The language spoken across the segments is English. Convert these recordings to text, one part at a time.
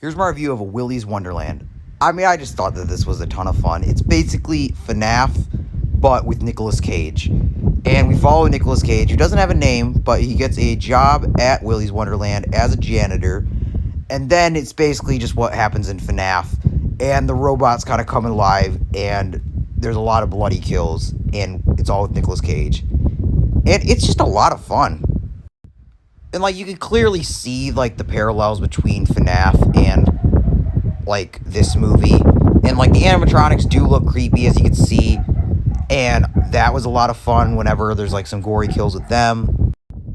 Here's my review of a Willy's Wonderland. I mean, I just thought that this was a ton of fun. It's basically FNAF, but with Nicolas Cage. And we follow Nicolas Cage, who doesn't have a name, but he gets a job at Willy's Wonderland as a janitor. And then it's basically just what happens in FNAF. And the robots kind of come alive, and there's a lot of bloody kills, and it's all with Nicolas Cage. And it's just a lot of fun. And, like, you can clearly see, like, the parallels between FNAF and, like, this movie. And, like, the animatronics do look creepy, as you can see. And that was a lot of fun whenever there's, like, some gory kills with them.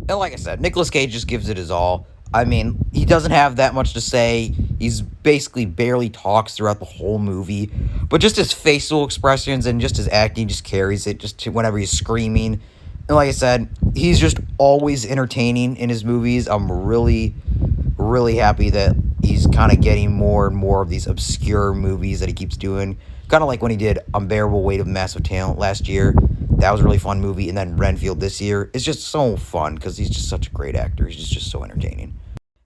And like I said, Nicolas Cage just gives it his all. I mean, he doesn't have that much to say. He's basically barely talks throughout the whole movie. But just his facial expressions and just his acting just carries it just to whenever he's screaming. And like I said, he's just always entertaining in his movies. I'm really, really happy that he's kind of getting more and more of these obscure movies that he keeps doing. Kind of like when he did Unbearable Weight of Massive Talent last year. That was a really fun movie. And then Renfield this year. It's just so fun because he's just such a great actor. He's just so entertaining.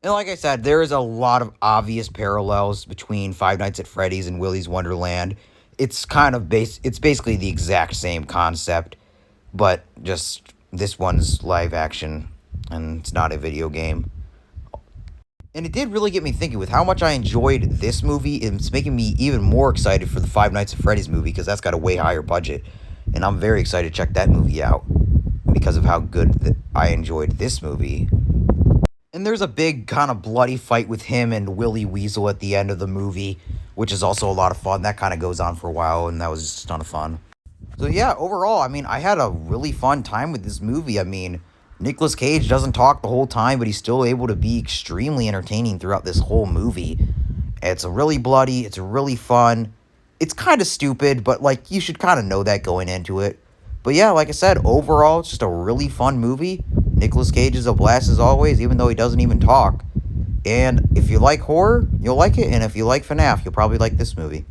And like I said, there is a lot of obvious parallels between Five Nights at Freddy's and Willy's Wonderland. It's kind of it's basically the exact same concept, but just this one's live action, and it's not a video game. And it did really get me thinking with how much I enjoyed this movie. It's making me even more excited for the Five Nights at Freddy's movie because that's got a way higher budget. And I'm very excited to check that movie out because of how good I enjoyed this movie. And there's a big kind of bloody fight with him and Willy Weasel at the end of the movie, which is also a lot of fun. That kind of goes on for a while, and that was just a ton of fun. So yeah, overall, I mean, I had a really fun time with this movie. I mean, Nicolas Cage doesn't talk the whole time, but he's still able to be extremely entertaining throughout this whole movie. It's really bloody. It's really fun. It's kind of stupid, but, like, you should kind of know that going into it. But yeah, like I said, overall, it's just a really fun movie. Nicolas Cage is a blast as always, even though he doesn't even talk. And if you like horror, you'll like it. And if you like FNAF, you'll probably like this movie.